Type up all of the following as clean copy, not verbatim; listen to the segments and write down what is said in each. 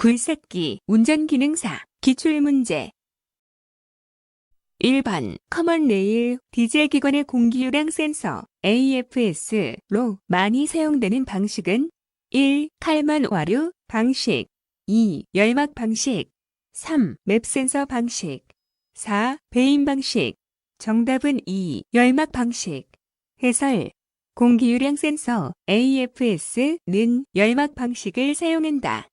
굴삭기, 운전기능사, 기출문제. 1번 커먼 레일 디젤 기관의 공기유량 센서 AFS로 많이 사용되는 방식은 1. 칼만 와류 방식 2. 열막 방식 3. 맵 센서 방식 4. 배임 방식. 정답은 2. 열막 방식. 해설. 공기유량 센서 AFS는 열막 방식을 사용한다.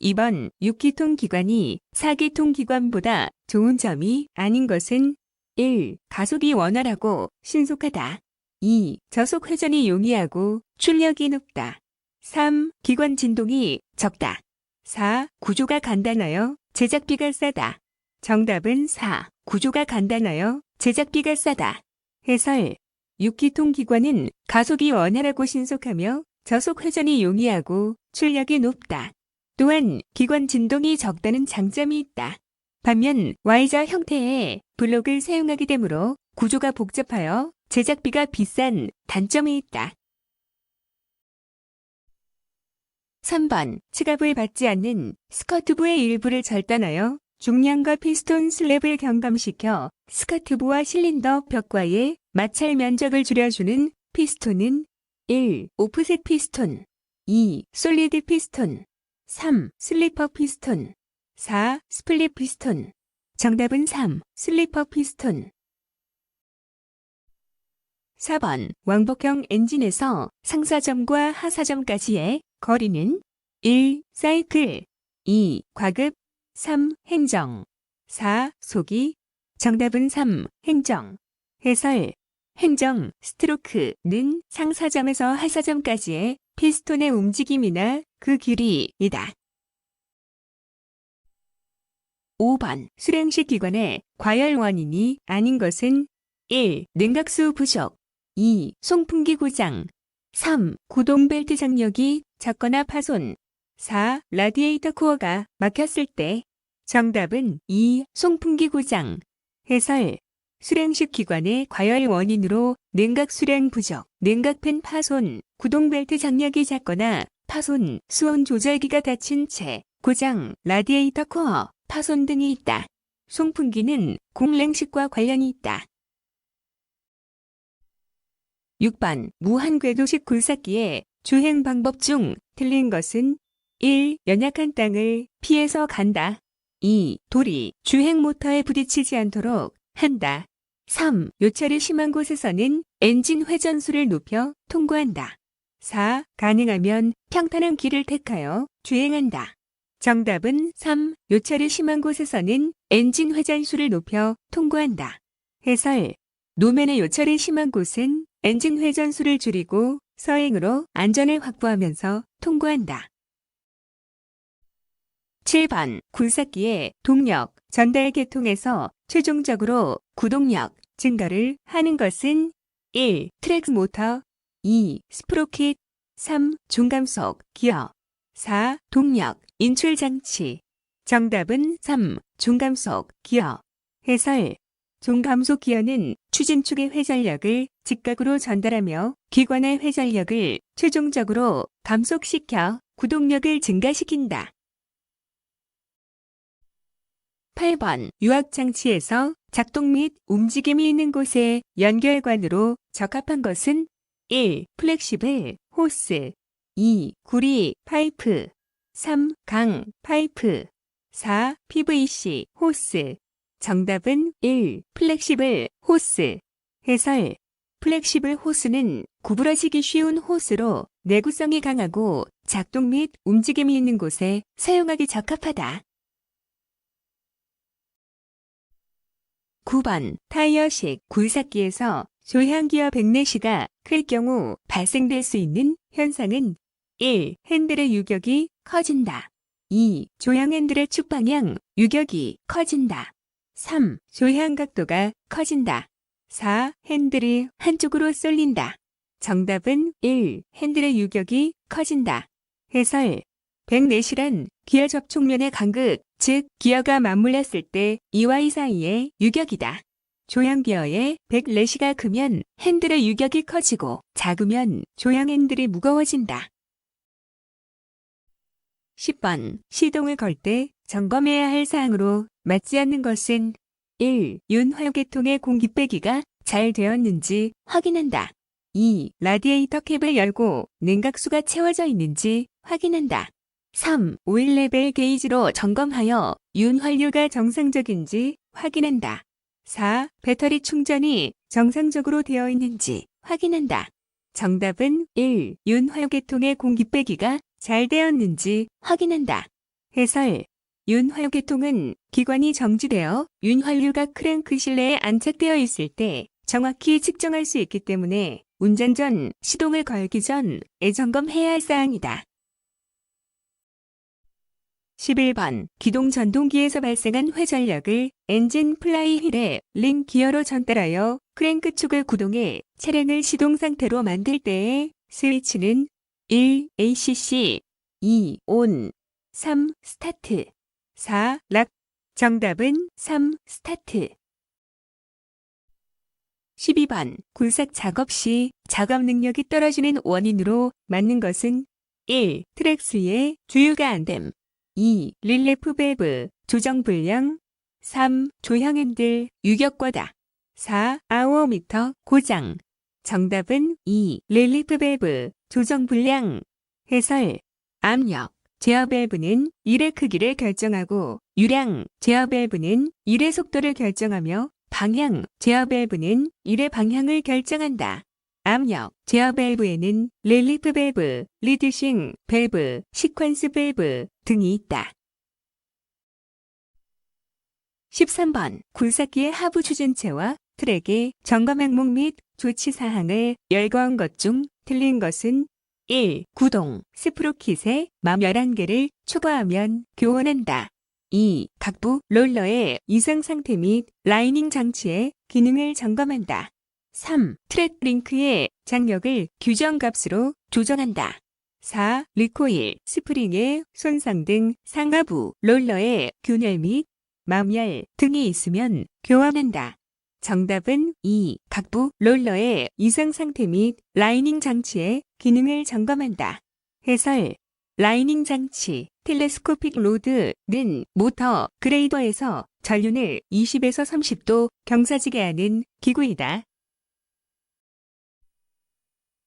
2번 6기통 기관이 4기통 기관보다 좋은 점이 아닌 것은 1. 가속이 원활하고 신속하다. 2. 저속 회전이 용이하고 출력이 높다. 3. 기관 진동이 적다. 4. 구조가 간단하여 제작비가 싸다. 정답은 4. 구조가 간단하여 제작비가 싸다. 해설. 6기통 기관은 가속이 원활하고 신속하며 저속 회전이 용이하고 출력이 높다. 또한 기관 진동이 적다는 장점이 있다. 반면 Y자 형태의 블록을 사용하게 되므로 구조가 복잡하여 제작비가 비싼 단점이 있다. 3번 치갑을 받지 않는 스커트부의 일부를 절단하여 중량과 피스톤 슬랩을 경감시켜 스커트부와 실린더 벽과의 마찰 면적을 줄여주는 피스톤은 1. 오프셋 피스톤 2. 솔리드 피스톤 3. 슬리퍼 피스톤 4. 스플릿 피스톤. 정답은 3. 슬리퍼 피스톤. 4번 왕복형 엔진에서 상사점과 하사점까지의 거리는 1. 사이클 2. 과급 3. 행정 4. 소기. 정답은 3. 행정. 해설. 행정, 스트로크는 상사점에서 하사점까지의 피스톤의 움직임이나 그 길이이다. 5번 수랭식 기관의 과열 원인이 아닌 것은 1. 냉각수 부족 2. 송풍기 고장 3. 구동벨트 장력이 작거나 파손 4. 라디에이터 코어가 막혔을 때. 정답은 2. 송풍기 고장. 해설. 수랭식 기관의 과열 원인으로 냉각 수량 부족, 냉각팬 파손, 구동벨트 장력이 작거나 파손, 수온 조절기가 닫힌 채, 고장, 라디에이터 코어, 파손 등이 있다. 송풍기는 공랭식과 관련이 있다. 6번 무한궤도식 굴삭기의 주행 방법 중 틀린 것은 1. 연약한 땅을 피해서 간다. 2. 돌이 주행 모터에 부딪히지 않도록 한다. 3. 요철이 심한 곳에서는 엔진 회전수를 높여 통과한다. 4. 가능하면 평탄한 길을 택하여 주행한다. 정답은 3. 요철이 심한 곳에서는 엔진 회전수를 높여 통과한다. 해설. 노면의 요철이 심한 곳은 엔진 회전수를 줄이고 서행으로 안전을 확보하면서 통과한다. 7번 굴삭기의 동력, 전달 계통에서 최종적으로 구동력 증가를 하는 것은 1. 트랙 모터 2. 스프로킷 3. 중감속 기어 4. 동력 인출 장치. 정답은 3. 중감속 기어. 해설. 중감속 기어는 추진축의 회전력을 직각으로 전달하며 기관의 회전력을 최종적으로 감속시켜 구동력을 증가시킨다. 8번 유압장치에서 작동 및 움직임이 있는 곳에 연결관으로 적합한 것은 1. 플렉시블 호스 2. 구리 파이프 3. 강 파이프 4. PVC 호스. 정답은 1. 플렉시블 호스. 해설. 플렉시블 호스는 구부러지기 쉬운 호스로 내구성이 강하고 작동 및 움직임이 있는 곳에 사용하기 적합하다. 9번 타이어식 굴삭기에서 조향기어 백내시가 클 경우 발생될 수 있는 현상은 1. 핸들의 유격이 커진다. 2. 조향 핸들의 축방향 유격이 커진다. 3. 조향 각도가 커진다. 4. 핸들이 한쪽으로 쏠린다. 정답은 1. 핸들의 유격이 커진다. 해설. 백내시란 기어 접촉면의 간극, 즉 기어가 맞물렸을 때 이와 이 사이의 유격이다. 조향 기어의 백내시가 크면 핸들의 유격이 커지고 작으면 조향 핸들이 무거워진다. 10번. 시동을 걸 때 점검해야 할 사항으로 맞지 않는 것은 1. 윤활유계통의 공기빼기가 잘 되었는지 확인한다. 2. 라디에이터 캡을 열고 냉각수가 채워져 있는지 확인한다. 3. 오일 레벨 게이지로 점검하여 윤활유가 정상적인지 확인한다. 4. 배터리 충전이 정상적으로 되어 있는지 확인한다. 정답은 1. 윤활유계통의 공기빼기가 잘 되었는지 확인한다. 해설. 윤활유계통은 기관이 정지되어 윤활유가 크랭크 실내에 안착되어 있을 때 정확히 측정할 수 있기 때문에 운전 전 시동을 걸기 전에 점검해야 할 사항이다. 11번. 기동 전동기에서 발생한 회전력을 엔진 플라이휠의 링 기어로 전달하여 크랭크 축을 구동해 차량을 시동 상태로 만들 때의 스위치는 1. ACC 2. ON 3. 스타트 4. 락. 정답은 3. 스타트. 12번. 굴삭 작업 시 작업 능력이 떨어지는 원인으로 맞는 것은 1. 트랙수의 주유가 안됨 2. 릴레프 밸브 조정 불량 3. 조형 핸들 유격과다 4. 아워미터 고장. 정답은 2. 릴레프 밸브 조정 불량. 해설. 압력 제어 밸브는 일의 크기를 결정하고 유량 제어 밸브는 일의 속도를 결정하며 방향 제어 밸브는 일의 방향을 결정한다. 압력 제어 밸브에는 릴리프 밸브, 리드싱 밸브, 시퀀스 밸브 등이 있다. 13번. 굴삭기의 하부 추진체와 트랙의 점검 항목 및 조치 사항을 열거한 것 중 틀린 것은 1. 구동, 스프로킷의 맘 11개를 초과하면 교환한다. 2. 각부 롤러의 이상 상태 및 라이닝 장치의 기능을 점검한다. 3. 트랙 링크의 장력을 규정값으로 조정한다. 4. 리코일, 스프링의 손상 등 상하부 롤러의 균열 및 마멸 등이 있으면 교환한다. 정답은 2. 각부 롤러의 이상 상태 및 라이닝 장치의 기능을 점검한다. 해설. 라이닝 장치, 텔레스코픽 로드는 모터 그레이더에서 전륜을 20에서 30도 경사지게 하는 기구이다.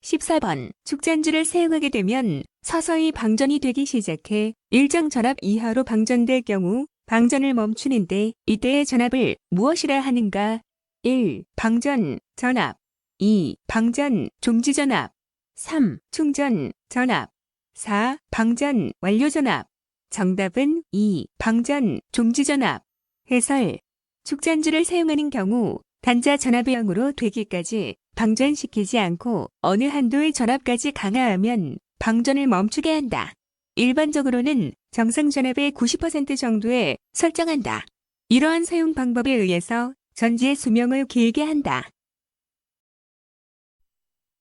14번. 축전지를 사용하게 되면 서서히 방전이 되기 시작해 일정 전압 이하로 방전될 경우 방전을 멈추는데 이때의 전압을 무엇이라 하는가? 1. 방전 전압 2. 방전 종지 전압 3. 충전 전압 4. 방전 완료 전압. 정답은 2. 방전 종지 전압. 해설. 축전지를 사용하는 경우 단자 전압의 0으로 되기까지 방전시키지 않고 어느 한도의 전압까지 강화하면 방전을 멈추게 한다. 일반적으로는 정상 전압의 90% 정도에 설정한다. 이러한 사용 방법에 의해서 전지의 수명을 길게 한다.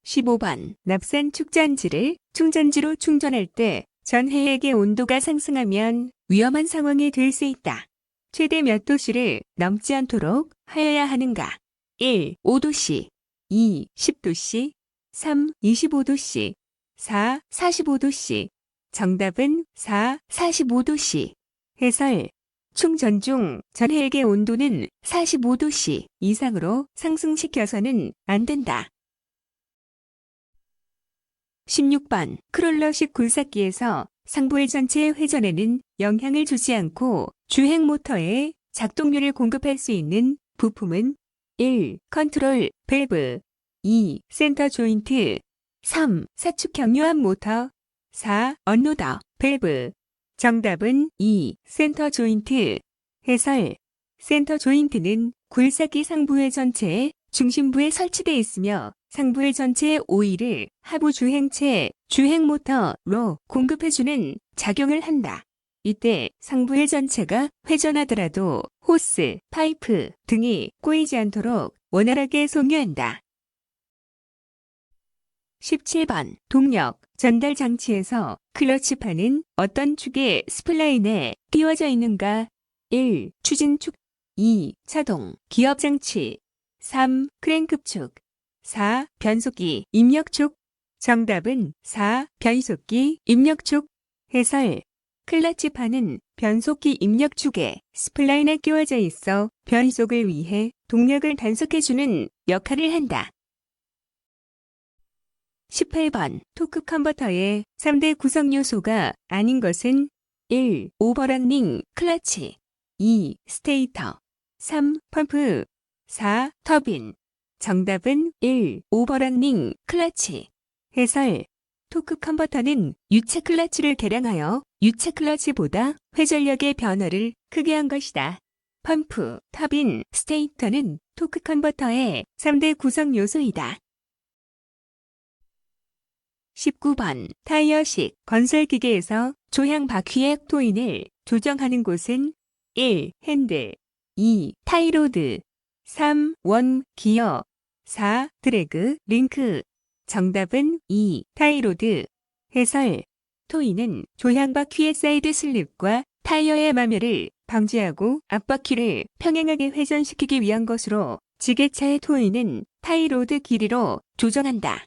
15번. 납산 축전지를 충전지로 충전할 때 전해액의 온도가 상승하면 위험한 상황이 될 수 있다. 최대 몇 도씨를 넘지 않도록 하여야 하는가? 1. 5도씨 2. 10도씨 3. 25도씨 4. 45도씨. 정답은 4. 45도씨. 해설. 충전 중 전해액의 온도는 45도씨 이상으로 상승시켜서는 안 된다. 16번. 크롤러식 굴삭기에서 상부의 전체 회전에는 영향을 주지 않고 주행 모터의 작동률을 공급할 수 있는 부품은 1. 컨트롤 밸브 2. 센터 조인트 3. 사축형 유압 모터 4. 언로더 밸브. 정답은 2. 센터 조인트. 해설. 센터 조인트는 굴삭기 상부의 전체에 중심부에 설치되어 있으며 상부의 전체의 오일을 하부 주행체, 주행 모터로 공급해주는 작용을 한다. 이때 상부의 전체가 회전하더라도 호스, 파이프 등이 꼬이지 않도록 원활하게 송유한다. 17번. 동력 전달 장치에서 클러치판은 어떤 축의 스플라인에 띄워져 있는가? 1. 추진축 2. 차동, 기업 장치 3. 크랭크축 4. 변속기, 입력축. 정답은 4. 변속기, 입력축. 해설. 클러치판은 변속기 입력축에 스플라인에 끼워져 있어 변속을 위해 동력을 단속해주는 역할을 한다. 18번 토크 컨버터의 3대 구성 요소가 아닌 것은 1. 오버런닝 클러치 2. 스테이터 3. 펌프 4. 터빈 정답은 1. 오버런닝 클러치 해설 토크 컨버터는 유체 클러치를 개량하여 유체 클러치보다 회전력의 변화를 크게 한 것이다. 펌프, 터빈, 스테이터는 토크 컨버터의 3대 구성 요소이다. 19번 타이어식 건설기계에서 조향 바퀴의 토인을 조정하는 곳은 1. 핸들 2. 타이로드 3. 원 기어 4. 드래그 링크 정답은 2. 타이로드 해설 토인은 조향 바퀴의 사이드 슬립과 타이어의 마멸을 방지하고 앞바퀴를 평행하게 회전시키기 위한 것으로 지게차의 토인은 타이로드 길이로 조정한다.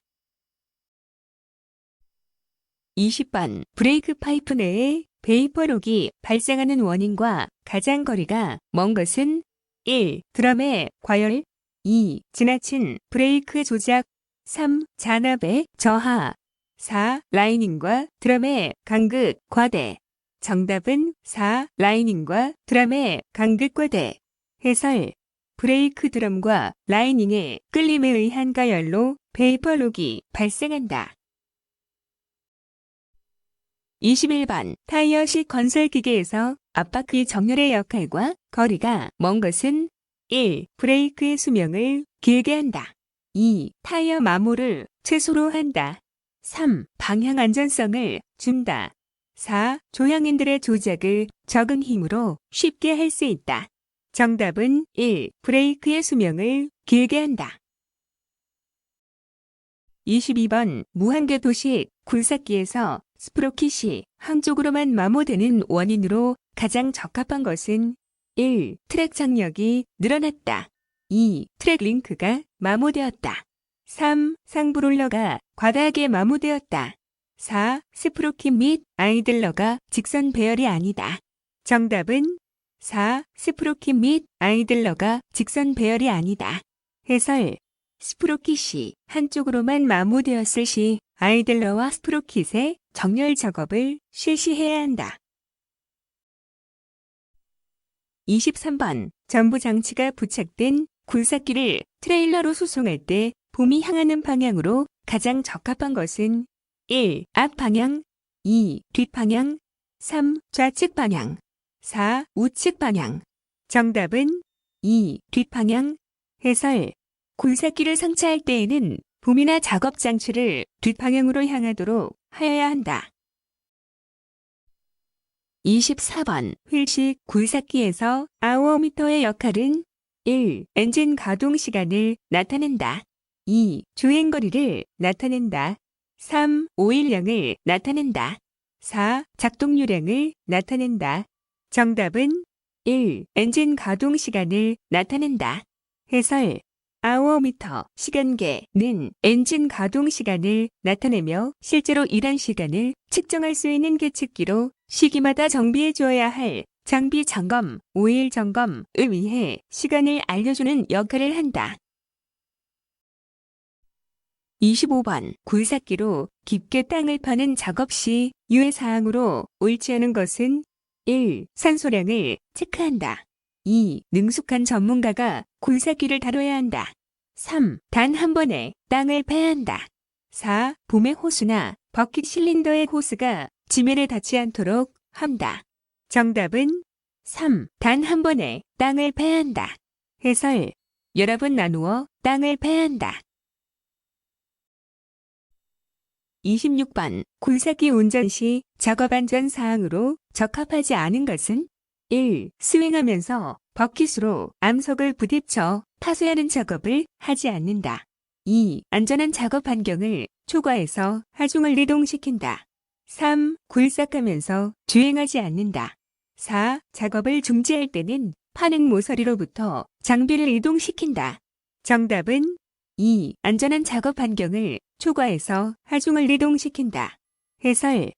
20번 브레이크 파이프 내에 베이퍼록이 발생하는 원인과 가장 거리가 먼 것은 1. 드럼의 과열 2. 지나친 브레이크 조작 3. 잔압의 저하 4. 라이닝과 드럼의 간극 과대 정답은 4. 라이닝과 드럼의 간극 과대 해설 브레이크 드럼과 라이닝의 끌림에 의한 가열로 베이퍼록이 발생한다. 21번 타이어식 건설기계에서 앞바퀴 정렬의 역할과 거리가 먼 것은 1. 브레이크의 수명을 길게 한다. 2. 타이어 마모를 최소로 한다. 3. 방향 안전성을 준다. 4. 조향인들의 조작을 적은 힘으로 쉽게 할 수 있다. 정답은 1. 브레이크의 수명을 길게 한다. 22번 무한궤도식 굴삭기에서 스프로킷이 한쪽으로만 마모되는 원인으로 가장 적합한 것은 1. 트랙 장력이 늘어났다. 2. 트랙 링크가 마모되었다. 3. 상브롤러가 과다하게 마모되었다. 4. 스프로킷 및 아이들러가 직선 배열이 아니다. 정답은 4. 스프로킷 및 아이들러가 직선 배열이 아니다. 해설 스프로킷이 한쪽으로만 마모되었을 시 아이들러와 스프로킷의 정렬 작업을 실시해야 한다. 23번 전부 장치가 부착된 굴삭기를 트레일러로 수송할 때 봄이 향하는 방향으로 가장 적합한 것은 1. 앞방향 2. 뒷방향 3. 좌측 방향 4. 우측 방향 정답은 2. 뒷방향 해설 굴삭기를 상차할 때에는 봄이나 작업 장치를 뒷방향으로 향하도록 하여야 한다. 24번 휠식 굴삭기에서 아우어미터의 역할은 1. 엔진 가동 시간을 나타낸다. 2. 주행거리를 나타낸다. 3. 오일량을 나타낸다. 4. 작동유량을 나타낸다. 정답은 1. 엔진 가동 시간을 나타낸다. 해설 아우어미터 시간계는 엔진 가동 시간을 나타내며 실제로 일한 시간을 측정할 수 있는 계측기로 시기마다 정비해 주어야 할 장비 점검, 오일 점검을 위해 시간을 알려주는 역할을 한다. 25번 굴삭기로 깊게 땅을 파는 작업 시 유의사항으로 옳지 않은 것은 1. 산소량을 체크한다. 2. 능숙한 전문가가 굴삭기를 다뤄야 한다. 3. 단 한 번에 땅을 파야 한다. 4. 봄의 호수나 버킷 실린더의 호스가 지면에 닿지 않도록 한다. 정답은 3. 단 한 번에 땅을 파야 한다. 해설 여러 번 나누어 땅을 파야 한다. 26번 굴삭기 운전 시 작업 안전 사항으로 적합하지 않은 것은 1. 스윙하면서 버킷으로 암석을 부딪혀 파쇄하는 작업을 하지 않는다. 2. 안전한 작업 환경을 초과해서 하중을 이동시킨다. 3. 굴삭하면서 주행하지 않는다. 4. 작업을 중지할 때는 파는 모서리로부터 장비를 이동시킨다. 정답은 2. 안전한 작업 환경을 초과해서 하중을 이동시킨다. 해설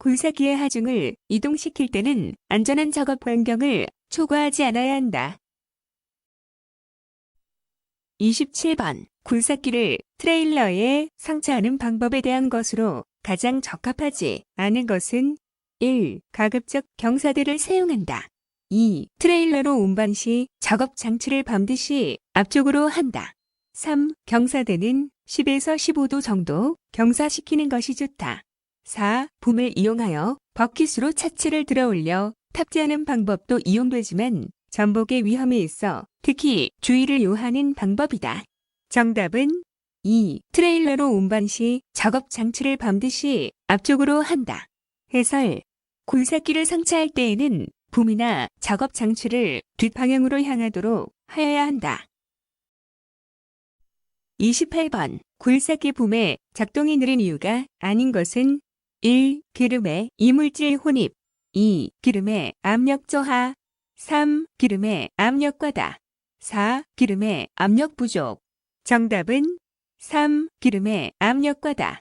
굴삭기의 하중을 이동시킬 때는 안전한 작업 환경을 초과하지 않아야 한다. 27번. 굴삭기를 트레일러에 상차하는 방법에 대한 것으로 가장 적합하지 않은 것은 1. 가급적 경사대를 사용한다. 2. 트레일러로 운반 시 작업 장치를 반드시 앞쪽으로 한다. 3. 경사대는 10에서 15도 정도 경사시키는 것이 좋다. 4. 붐을 이용하여 버킷으로 차체를 들어올려 탑재하는 방법도 이용되지만 전복의 위험이 있어 특히 주의를 요하는 방법이다. 정답은 2. 트레일러로 운반 시 작업 장치를 반드시 앞쪽으로 한다. 해설. 굴삭기를 상차할 때에는 붐이나 작업 장치를 뒷방향으로 향하도록 하여야 한다. 28번. 굴삭기 붐의 작동이 느린 이유가 아닌 것은 1. 기름의 이물질 혼입 2. 기름의 압력 저하 3. 기름의 압력 과다 4. 기름의 압력 부족 정답은 3. 기름의 압력 과다.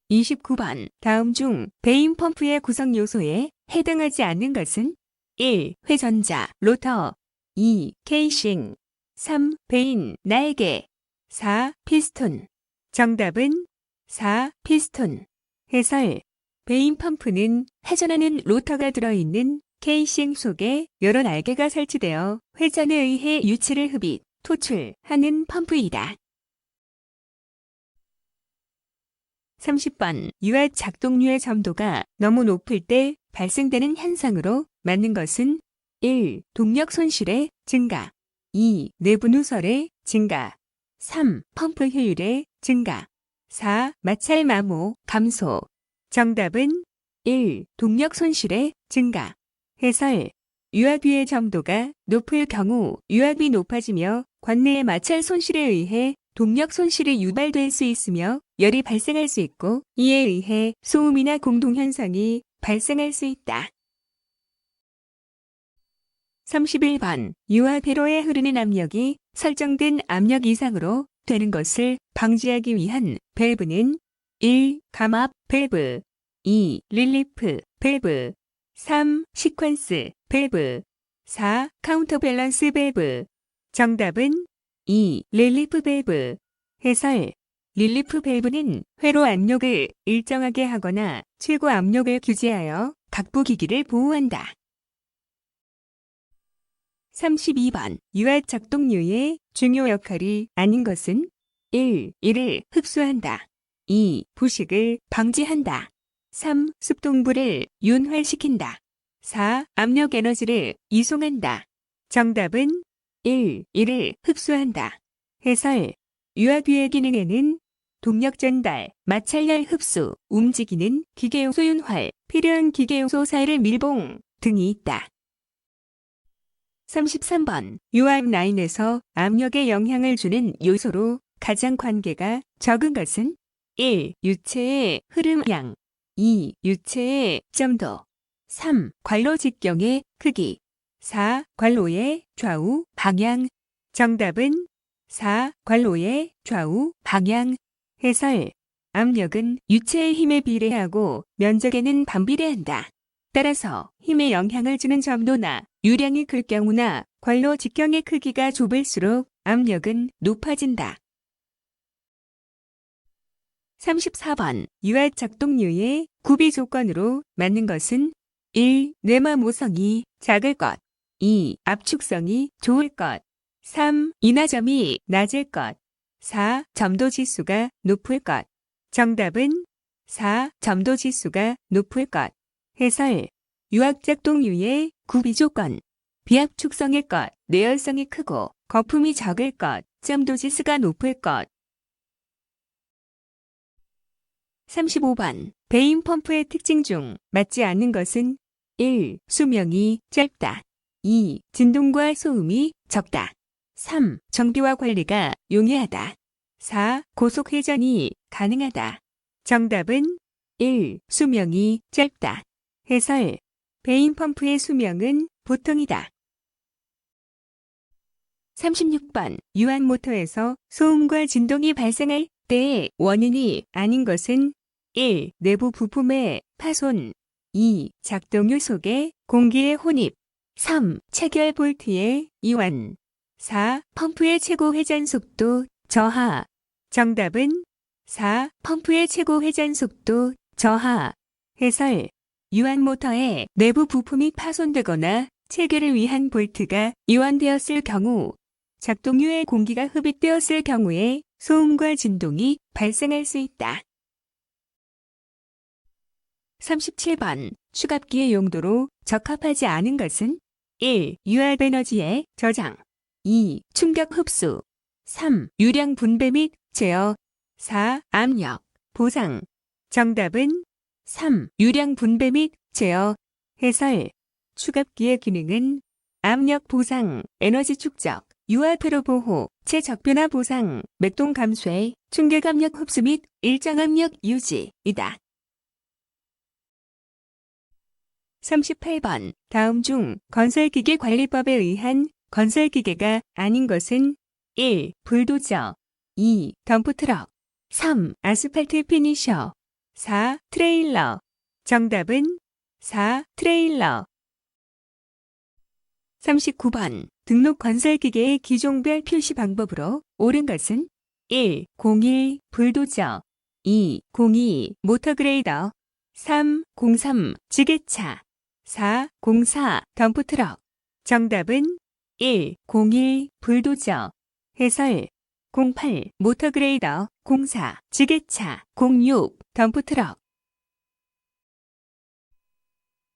29번. 다음 중 베인 펌프의 구성 요소에 해당하지 않는 것은 1. 회전자, 로터 2. 케이싱 3. 베인, 날개 4. 피스톤 정답은 4. 피스톤 해설. 베인 펌프는 회전하는 로터가 들어있는 케이싱 속에 여러 날개가 설치되어 회전에 의해 유체를 흡입, 토출하는 펌프이다. 30번. 유압 작동류의 점도가 너무 높을 때 발생되는 현상으로 맞는 것은 1. 동력 손실의 증가 2. 내부 누설의 증가 3. 펌프 효율의 증가 4. 마찰 마모 감소 정답은 1. 동력 손실의 증가 해설. 유압유의 점도가 높을 경우 유압이 높아지며 관내의 마찰 손실에 의해 동력 손실이 유발될 수 있으며 열이 발생할 수 있고 이에 의해 소음이나 공동현상이 발생할 수 있다. 31번. 유압 회로에 흐르는 압력이 설정된 압력 이상으로 되는 것을 방지하기 위한 밸브는 1. 감압 밸브 2. 릴리프 밸브 3. 시퀀스 밸브 4. 카운터 밸런스 밸브 정답은 2. 릴리프 밸브 해설. 릴리프 밸브는 회로 압력을 일정하게 하거나 최고 압력을 규제하여 각부 기기를 보호한다. 32번. 유압 작동류의 중요 역할이 아닌 것은 1. 이를 흡수한다 2. 부식을 방지한다 3. 습동부를 윤활시킨다 4. 압력 에너지를 이송한다 정답은 1. 이를 흡수한다 해설. 유압유의 기능에는 동력 전달, 마찰열 흡수, 움직이는 기계요소 윤활, 필요한 기계요소 사이를 밀봉 등이 있다. 33번. 유압 라인에서 압력에 영향을 주는 요소로 가장 관계가 적은 것은 1. 유체의 흐름량 2. 유체의 점도 3. 관로 직경의 크기 4. 관로의 좌우 방향 정답은 4. 관로의 좌우 방향 해설. 압력은 유체의 힘에 비례하고 면적에는 반비례한다. 따라서 힘에 영향을 주는 점도나 유량이 클 경우나 관로 직경의 크기가 좁을수록 압력은 높아진다. 34번. 유압 작동류의 구비 조건으로 맞는 것은 1. 내마 모성이 작을 것 2. 압축성이 좋을 것 3. 인하점이 낮을 것 4. 점도 지수가 높을 것 정답은 4. 점도 지수가 높을 것 해설. 유압 작동류의 구비 조건. 비압축성의 것, 내열성이 크고 거품이 적을 것, 점도 지수가 높을 것. 35번. 베인 펌프의 특징 중 맞지 않는 것은 1. 수명이 짧다 2. 진동과 소음이 적다 3. 정비와 관리가 용이하다 4. 고속 회전이 가능하다 정답은 1. 수명이 짧다 해설. 베인 펌프의 수명은 보통이다. 36번. 유압 모터에서 소음과 진동이 발생할 때의 원인이 아닌 것은 1. 내부 부품의 파손. 2. 작동유 속의 공기의 혼입. 3. 체결 볼트의 이완. 4. 펌프의 최고 회전 속도 저하. 정답은 4. 펌프의 최고 회전 속도 저하. 해설. 유한 모터의 내부 부품이 파손되거나 체결을 위한 볼트가 이완되었을 경우, 작동유의 공기가 흡입되었을 경우에 소음과 진동이 발생할 수 있다. 37번. 추갑기의 용도로 적합하지 않은 것은 1. 유압 에너지의 저장. 2. 충격 흡수. 3. 유량 분배 및 제어. 4. 압력 보상. 정답은 3. 유량 분배 및 제어. 해설. 추갑기의 기능은 압력 보상, 에너지 축적, 유압 회로 보호, 체적변화 보상, 맥동 감쇄, 충격 압력 흡수 및 일정 압력 유지이다. 38번. 다음 중 건설기계 관리법에 의한 건설기계가 아닌 것은 1. 불도저. 2. 덤프트럭. 3. 아스팔트 피니셔. 4. 트레일러. 정답은 4. 트레일러. 39번. 등록 건설기계의 기종별 표시 방법으로 옳은 것은 1. 01 불도저. 2. 02 모터그레이더. 3. 03 지게차. 4. 04 덤프트럭. 정답은 1. 01 불도저. 해설. 08 모터그레이더. 04 지게차. 06 덤프트럭.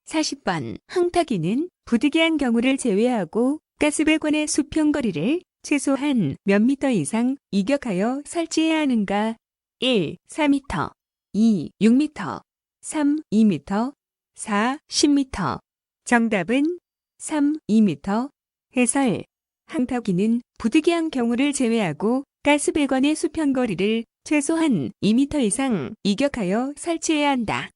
40번. 항타기는 부득이한 경우를 제외하고 가스배관의 수평거리를 최소한 몇 미터 이상 이격하여 설치해야 하는가? 1. 4m. 2. 6m. 3. 2m. 4. 10m. 정답은 3. 2m. 해설. 항타기는 부득이한 경우를 제외하고 가스배관의 수평거리를 최소한 2m 이상 이격하여 설치해야 한다.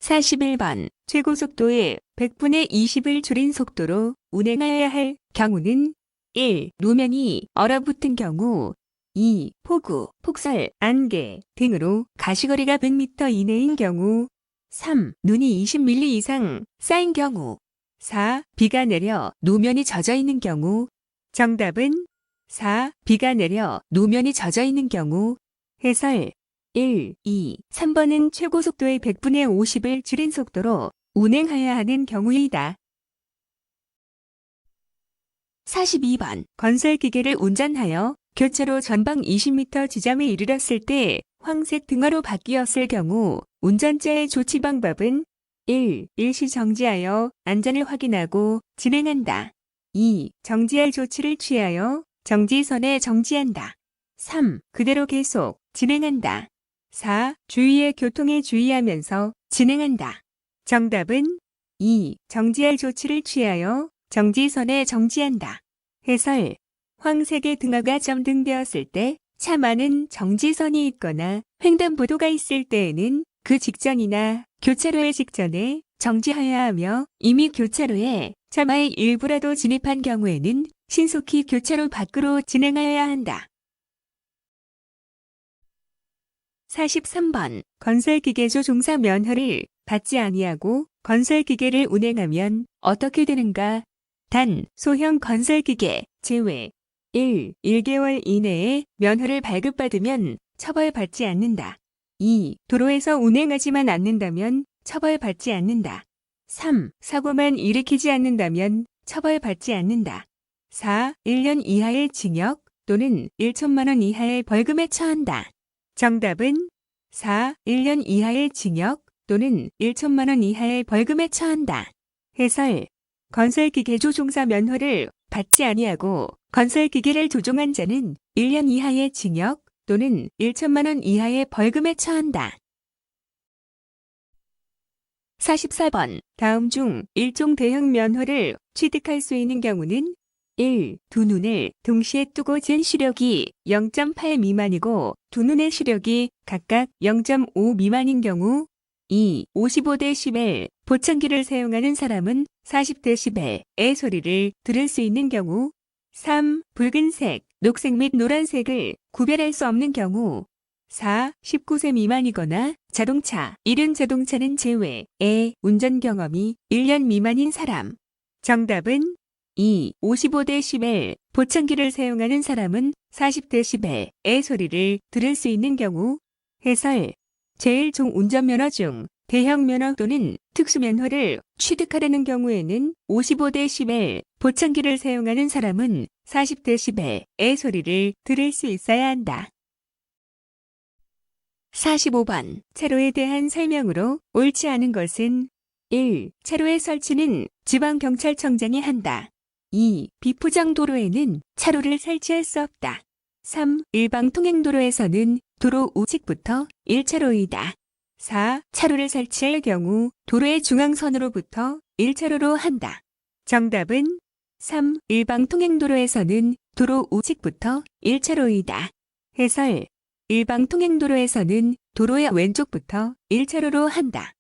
41번. 최고속도의 100분의 20을 줄인 속도로 운행하여야 할 경우는 1. 루면이 얼어붙은 경우. 2. 폭우, 폭설, 안개 등으로 가시거리가 100m 이내인 경우. 3. 눈이 20mm 이상 쌓인 경우. 4. 비가 내려 노면이 젖어 있는 경우. 정답은 4. 비가 내려 노면이 젖어 있는 경우. 해설. 1, 2, 3번은 최고속도의 100분의 50을 줄인 속도로 운행하여야 하는 경우이다. 42번. 건설기계를 운전하여 교차로 전방 20m 지점에 이르렀을 때 황색 등화로 바뀌었을 경우 운전자의 조치 방법은 1. 일시 정지하여 안전을 확인하고 진행한다. 2. 정지할 조치를 취하여 정지선에 정지한다. 3. 그대로 계속 진행한다. 4. 주위의 교통에 주의하면서 진행한다. 정답은 2. 정지할 조치를 취하여 정지선에 정지한다. 해설. 황색의 등화가 점등되었을 때 차만은 정지선이 있거나 횡단보도가 있을 때에는 그 직전이나 교차로의 직전에 정지하여야 하며 이미 교차로에 차마의 일부라도 진입한 경우에는 신속히 교차로 밖으로 진행하여야 한다. 43번. 건설기계조 종사 면허를 받지 아니하고 건설기계를 운행하면 어떻게 되는가? 단, 소형 건설기계 제외. 1. 1개월 이내에 면허를 발급받으면 처벌받지 않는다. 2. 도로에서 운행하지만 않는다면 처벌받지 않는다. 3. 사고만 일으키지 않는다면 처벌받지 않는다. 4. 1년 이하의 징역 또는 1천만 원 이하의 벌금에 처한다. 정답은 4. 1년 이하의 징역 또는 1천만 원 이하의 벌금에 처한다. 해설. 건설기계조 종사 면허를 받지 아니하고 건설기계를 조종한 자는 1년 이하의 징역 또는 1천만 원 이하의 벌금에 처한다. 44번. 다음 중 일종 대형 면허를 취득할 수 있는 경우는 1. 두 눈을 동시에 뜨고 잰 시력이 0.8 미만이고 두 눈의 시력이 각각 0.5 미만인 경우. 2. 55dB 보청기를 사용하는 사람은 40dB의 소리를 들을 수 있는 경우. 3. 붉은색, 녹색 및 노란색을 구별할 수 없는 경우. 4. 19세 미만이거나 자동차, 이륜 자동차는 제외. 운전 경험이 1년 미만인 사람. 정답은 2. 55dB. 보청기를 사용하는 사람은 40dB의 소리를 들을 수 있는 경우. 해설. 제1종 운전면허 중 대형 면허 또는 특수면허를 취득하려는 경우에는 55dB 보청기를 사용하는 사람은 40dB의 소리를 들을 수 있어야 한다. 45번. 차로에 대한 설명으로 옳지 않은 것은 1. 차로의 설치는 지방경찰청장이 한다. 2. 비포장 도로에는 차로를 설치할 수 없다. 3. 일방통행도로에서는 도로 우측부터 1차로이다. 4. 차로를 설치할 경우 도로의 중앙선으로부터 1차로로 한다. 정답은 3. 일방통행도로에서는 도로 우측부터 1차로이다. 해설. 일방통행도로에서는 도로의 왼쪽부터 1차로로 한다.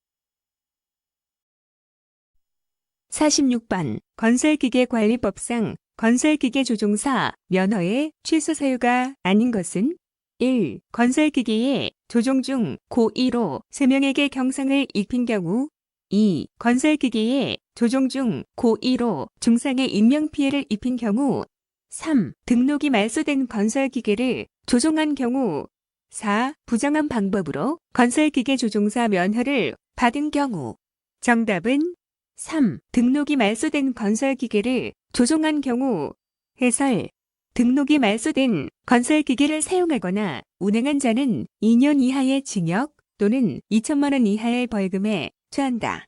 46번. 건설기계관리법상 건설기계조종사 면허의 취소 사유가 아닌 것은 1. 건설기계의 조종 중 고1로 3명에게 경상을 입힌 경우. 2. 건설기계의 조종 중 고1로 중상의 인명피해를 입힌 경우. 3. 등록이 말소된 건설기계를 조종한 경우. 4. 부정한 방법으로 건설기계 조종사 면허를 받은 경우. 정답은 3. 등록이 말소된 건설기계를 조종한 경우. 해설. 등록이 말소된 건설기계를 사용하거나 운행한 자는 2년 이하의 징역 또는 2천만 원 이하의 벌금에 처한다.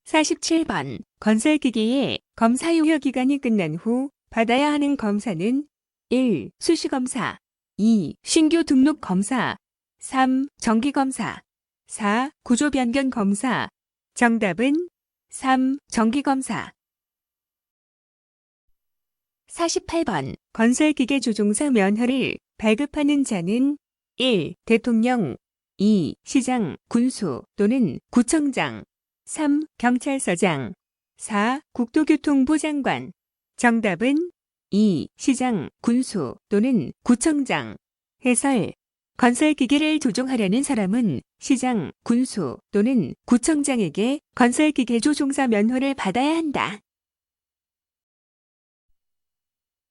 47번. 건설기계의 검사 유효 기간이 끝난 후 받아야 하는 검사는 1. 수시검사. 2. 신규 등록 검사. 3. 정기검사. 4. 구조변경 검사. 정답은 3. 정기검사. 48번. 건설기계 조종사 면허를 발급하는 자는 1. 대통령. 2. 시장, 군수 또는 구청장. 3. 경찰서장. 4. 국토교통부 장관. 정답은 2. 시장, 군수 또는 구청장. 해설. 건설기계를 조종하려는 사람은 시장, 군수 또는 구청장에게 건설기계 조종사 면허를 받아야 한다.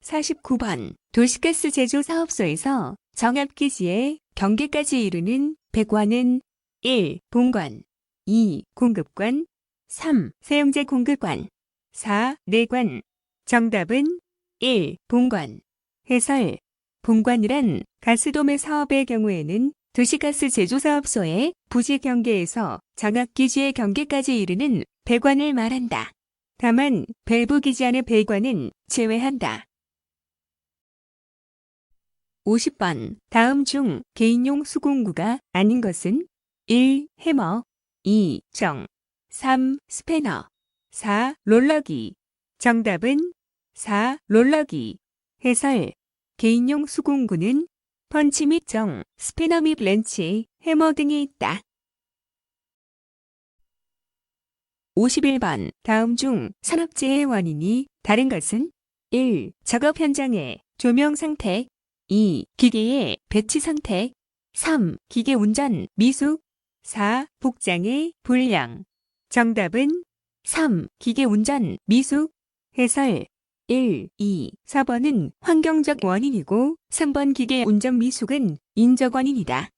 49번. 도시가스 제조 사업소에서 정압기지의 경계까지 이르는 배관은 1. 본관. 2. 공급관. 3. 사용자 공급관. 4. 내관. 정답은 1. 본관. 해설. 본관이란 가스도매 사업의 경우에는 도시가스 제조사업소의 부지 경계에서 정압기지의 경계까지 이르는 배관을 말한다. 다만 밸브 기지 안의 배관은 제외한다. 50번. 다음 중 개인용 수공구가 아닌 것은 1. 해머. 2. 정. 3. 스패너. 4. 롤러기. 정답은 4. 롤러기. 해설. 개인용 수공구는 펀치 및 정, 스패너 및 렌치, 해머 등이 있다. 51번. 다음 중 산업재해 원인이 다른 것은 1. 작업 현장의 조명 상태. 2. 기계의 배치 상태. 3. 기계 운전 미숙. 4. 복장의 불량. 정답은 3. 기계 운전 미숙. 해설. 1, 2, 4번은 환경적 원인이고 3번 기계 운전 미숙은 인적 원인이다.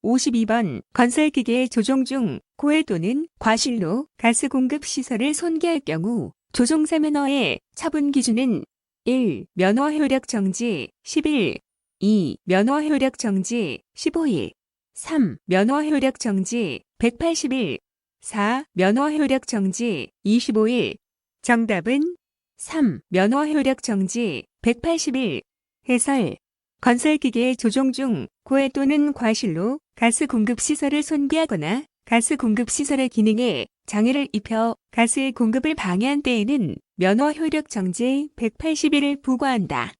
52번. 건설기계 조종 중 고해 또는 과실로 가스 공급 시설을 손괴할 경우 조종사 면허의 처분 기준은 1. 면허 효력 정지 10일. 2. 면허 효력 정지 15일. 3. 면허 효력 정지 180일. 4. 면허 효력 정지 25일. 정답은 3. 면허 효력 정지 180일. 해설. 건설기계 조종 중 고해 또는 과실로 가스 공급 시설을 손괴하거나 가스 공급 시설의 기능에 장애를 입혀 가스의 공급을 방해한 때에는 면허 효력 정지 180일을 부과한다.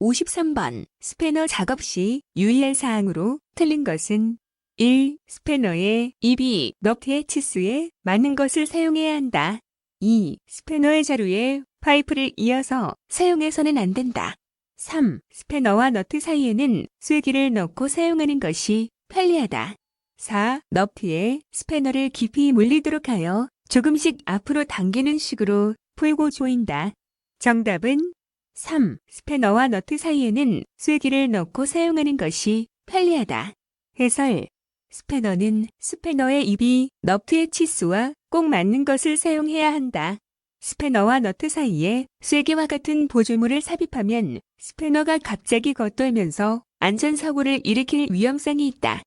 53번. 스패너 작업 시 유의할 사항으로 틀린 것은 1. 스패너의 입이 너트의 치수에 맞는 것을 사용해야 한다. 2. 스패너의 자루에 파이프를 이어서 사용해서는 안 된다. 3. 스패너와 너트 사이에는 쐐기를 넣고 사용하는 것이 편리하다. 4. 너트에 스패너를 깊이 물리도록 하여 조금씩 앞으로 당기는 식으로 풀고 조인다. 정답은 3. 스패너와 너트 사이에는 쐐기를 넣고 사용하는 것이 편리하다. 해설. 스패너는 스패너의 입이 너트의 치수와 꼭 맞는 것을 사용해야 한다. 스패너와 너트 사이에 쐐기와 같은 보조물을 삽입하면 스패너가 갑자기 겉돌면서 안전사고를 일으킬 위험성이 있다.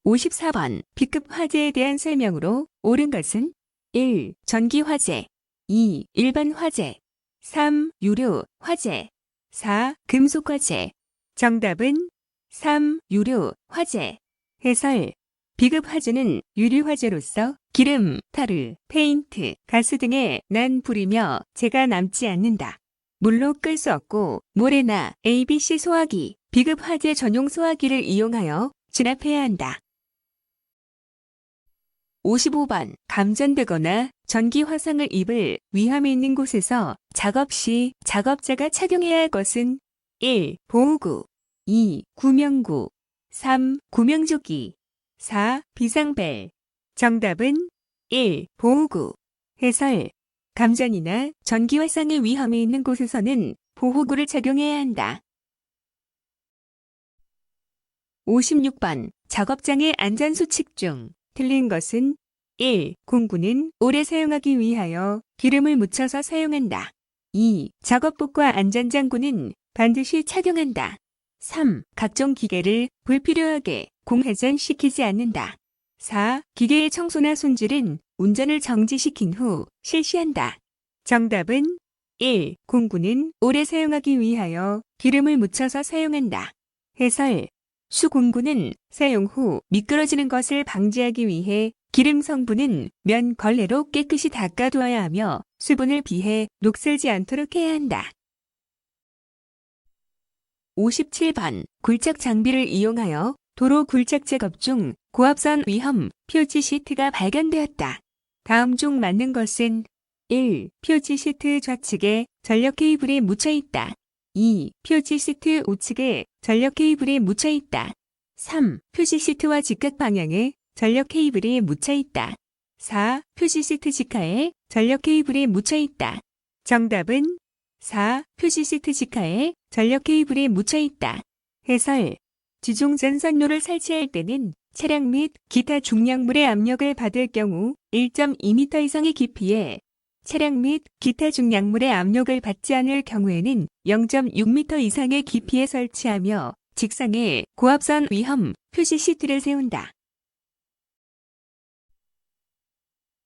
54번 B급 화재에 대한 설명으로 옳은 것은 1. 전기 화재 2. 일반 화재 3. 유료 화재 4. 금속 화재 정답은 3. 유료 화재 해설 B급 화재는 유류 화재로서 기름, 타르, 페인트, 가스 등에 난 불이며 재가 남지 않는다. 물로 끌 수 없고 모래나 ABC 소화기, B급 화재 전용 소화기를 이용하여 진압해야 한다. 55번 감전되거나 전기 화상을 입을 위험이 있는 곳에서 작업 시 작업자가 착용해야 할 것은 1. 보호구 2. 구명구 3. 구명조끼 4. 비상벨 정답은 1. 보호구 해설 감전이나 전기 화상의 위험이 있는 곳에서는 보호구를 착용해야 한다. 56번 작업장의 안전수칙 중 틀린 것은 1. 공구는 오래 사용하기 위하여 기름을 묻혀서 사용한다. 2. 작업복과 안전장구는 반드시 착용한다. 3. 각종 기계를 불필요하게 공회전시키지 않는다. 4. 기계의 청소나 손질은 운전을 정지시킨 후 실시한다. 정답은 1. 공구는 오래 사용하기 위하여 기름을 묻혀서 사용한다. 해설 수공구는 사용 후 미끄러지는 것을 방지하기 위해 기름 성분은 면 걸레로 깨끗이 닦아두어야 하며 수분을 비해 녹슬지 않도록 해야 한다. 57번 굴착 장비를 이용하여 도로 굴착 작업 중 고압선 위험 표지 시트가 발견되었다. 다음 중 맞는 것은 1. 표지 시트 좌측에 전력 케이블이 묻혀 있다. 2. 표지 시트 우측에 전력 케이블이 묻혀 있다. 3. 표지 시트와 직각 방향에 전력 케이블이 묻혀 있다. 4. 표지 시트 직하에 전력 케이블이 묻혀 있다. 정답은 4. 표지 시트 직하에 전력 케이블이 묻혀 있다. 해설 지중 전선로를 설치할 때는 차량 및 기타 중량물의 압력을 받을 경우 1.2m 이상의 깊이에 차량 및 기타 중량물의 압력을 받지 않을 경우에는 0.6m 이상의 깊이에 설치하며 직상에 고압선 위험 표시 시트를 세운다.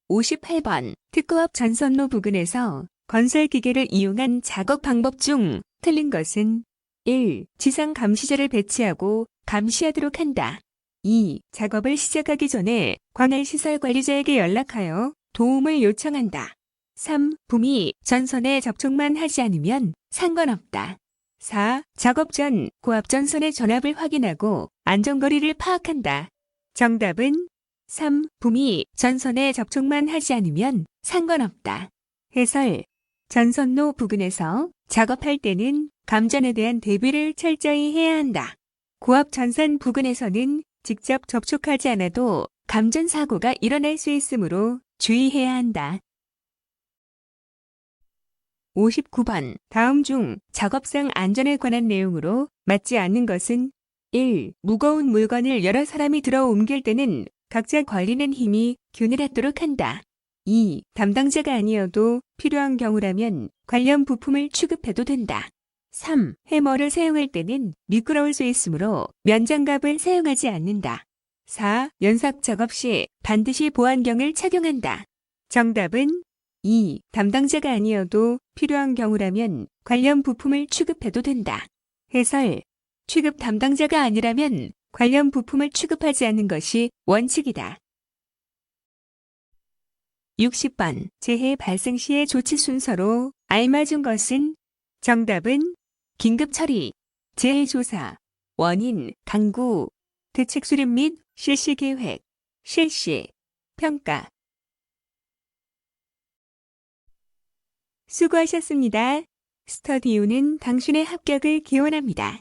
58번 특고압 전선로 부근에서 건설기계를 이용한 작업 방법 중 틀린 것은 1. 지상 감시자를 배치하고 감시하도록 한다. 2. 작업을 시작하기 전에 관할시설 관리자에게 연락하여 도움을 요청한다. 3. 붐이 전선에 접촉만 하지 않으면 상관없다. 4. 작업 전 고압 전선의 전압을 확인하고 안전거리를 파악한다. 정답은 3. 붐이 전선에 접촉만 하지 않으면 상관없다. 해설 전선로 부근에서 작업할 때는 감전에 대한 대비를 철저히 해야 한다. 고압 전선 부근에서는 직접 접촉하지 않아도 감전 사고가 일어날 수 있으므로 주의해야 한다. 59번 다음 중 작업상 안전에 관한 내용으로 맞지 않는 것은 1. 무거운 물건을 여러 사람이 들어 옮길 때는 각자 걸리는 힘이 균일하도록 한다. 2. 담당자가 아니어도 필요한 경우라면 관련 부품을 취급해도 된다. 3. 해머를 사용할 때는 미끄러울 수 있으므로 면장갑을 사용하지 않는다. 4. 연삭 작업 시 반드시 보안경을 착용한다. 정답은 2. 담당자가 아니어도 필요한 경우라면 관련 부품을 취급해도 된다. 해설 취급 담당자가 아니라면 관련 부품을 취급하지 않는 것이 원칙이다. 60번 재해 발생 시의 조치 순서로 알맞은 것은 정답은 긴급 처리, 재해 조사, 원인, 강구, 대책 수립 및 실시 계획, 실시, 평가. 수고하셨습니다. 스터디오는 당신의 합격을 기원합니다.